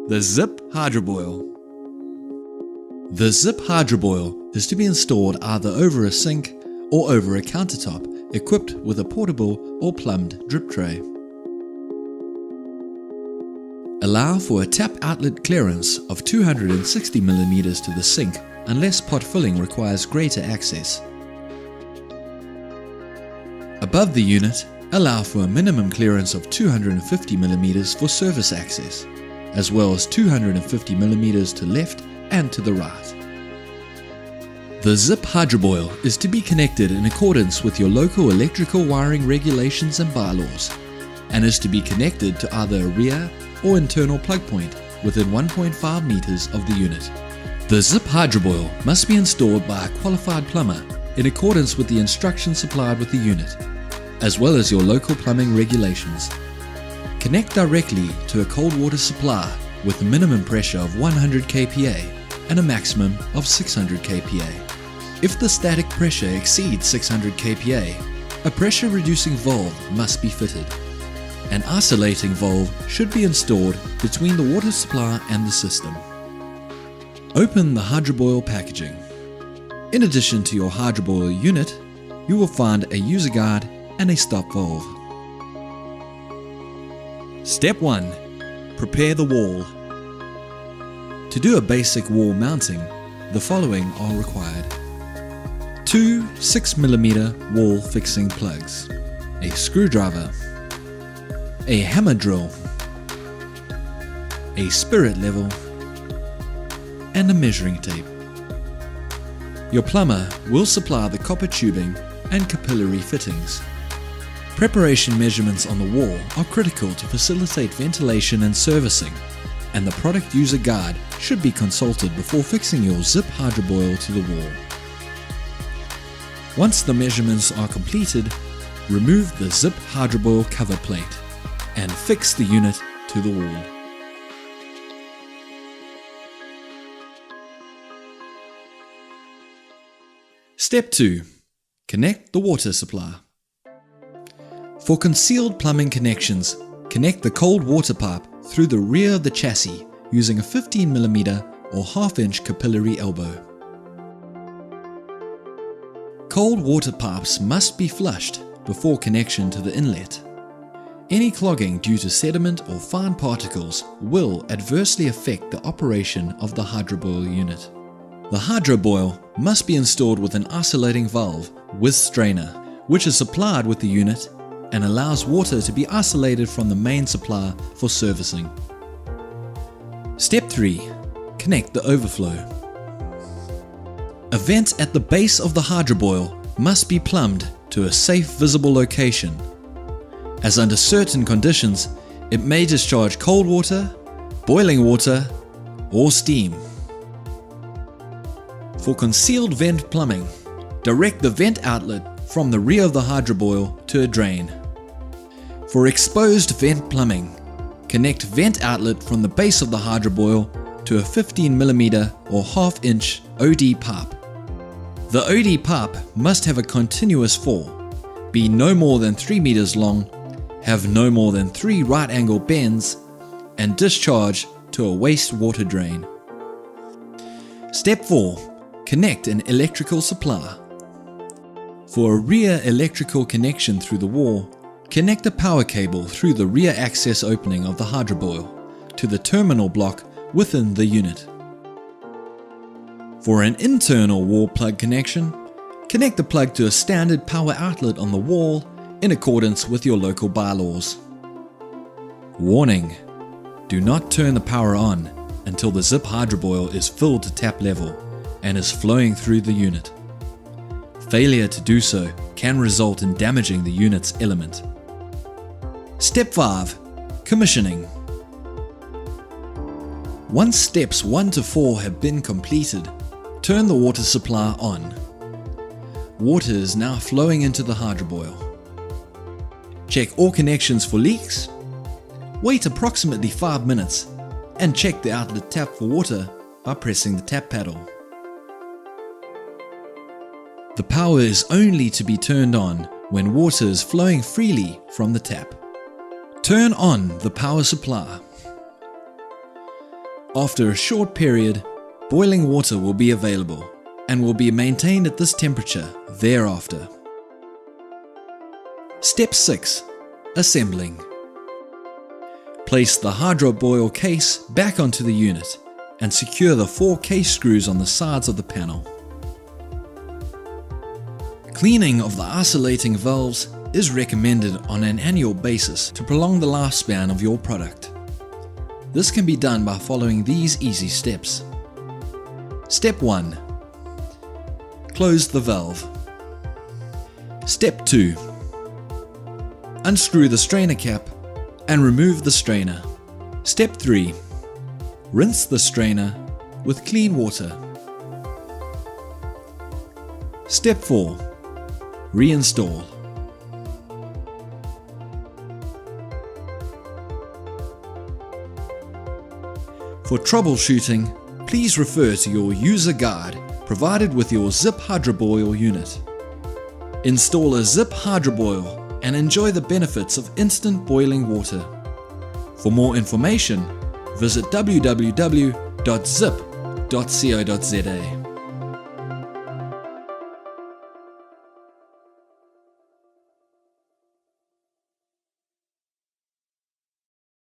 The ZIP HydroBoil. The ZIP HydroBoil is to be installed either over a sink or over a countertop equipped with a portable or plumbed drip tray. Allow for a tap outlet clearance of 260 mm to the sink unless pot filling requires greater access. Above the unit, allow for a minimum clearance of 250 mm for surface access, as well as 250 mm to left and to the right. The ZIP HydroBoil is to be connected in accordance with your local electrical wiring regulations and bylaws, and is to be connected to either a rear or internal plug point within 1.5 meters of the unit. The ZIP HydroBoil must be installed by a qualified plumber in accordance with the instructions supplied with the unit, as well as your local plumbing regulations. Connect directly to a cold water supply with a minimum pressure of 100 kPa and a maximum of 600 kPa. If the static pressure exceeds 600 kPa, a pressure reducing valve must be fitted. An isolating valve should be installed between the water supply and the system. Open the HydroBoil packaging. In addition to your HydroBoil unit, you will find a user guide and a stop valve. Step 1. Prepare the wall. To do a basic wall mounting, the following are required. 2 6mm wall fixing plugs, a screwdriver, a hammer drill, a spirit level, and a measuring tape. Your plumber will supply the copper tubing and capillary fittings. Preparation measurements on the wall are critical to facilitate ventilation and servicing, and the product user guide should be consulted before fixing your ZIP HydroBoil to the wall. Once the measurements are completed, remove the ZIP HydroBoil cover plate and fix the unit to the wall. Step 2. Connect the water supply. For concealed plumbing connections, connect the cold water pipe through the rear of the chassis using a 15mm or half-inch capillary elbow. Cold water pipes must be flushed before connection to the inlet. Any clogging due to sediment or fine particles will adversely affect the operation of the HydroBoil unit. The HydroBoil must be installed with an isolating valve with strainer, which is supplied with the unit and allows water to be isolated from the main supply for servicing. Step 3. Connect the overflow. A vent at the base of the HydroBoil must be plumbed to a safe visible location, as under certain conditions it may discharge cold water, boiling water, or steam. For concealed vent plumbing, direct the vent outlet from the rear of the HydroBoil to a drain. For exposed vent plumbing, connect vent outlet from the base of the HydroBoil to a 15mm or half-inch OD pipe. The OD pipe must have a continuous fall, be no more than 3 meters long, have no more than 3 right-angle bends, and discharge to a wastewater drain. Step 4. Connect an electrical supply. For a rear electrical connection through the wall, connect a power cable through the rear access opening of the HydroBoil to the terminal block within the unit. For an internal wall plug connection, connect the plug to a standard power outlet on the wall in accordance with your local bylaws. Warning: do not turn the power on until the ZIP HydroBoil is filled to tap level and is flowing through the unit. Failure to do so can result in damaging the unit's element. Step 5. Commissioning. Once steps 1 to 4 have been completed, turn the water supply on. Water is now flowing into the HydroBoil. Check all connections for leaks. Wait approximately 5 minutes and check the outlet tap for water by pressing the tap paddle. The power is only to be turned on when water is flowing freely from the tap. Turn on the power supply. After a short period, boiling water will be available and will be maintained at this temperature thereafter. Step 6. Assembling. Place the HydroBoil case back onto the unit and secure the 4 case screws on the sides of the panel. Cleaning of the isolating valves is recommended on an annual basis to prolong the lifespan of your product. This can be done by following these easy steps. Step 1. Close the valve. Step 2. Unscrew the strainer cap and remove the strainer. Step 3. Rinse the strainer with clean water. Step 4. Reinstall. For troubleshooting, please refer to your user guide provided with your ZIP HydroBoil unit. Install a ZIP HydroBoil and enjoy the benefits of instant boiling water. For more information, visit www.zip.co.za.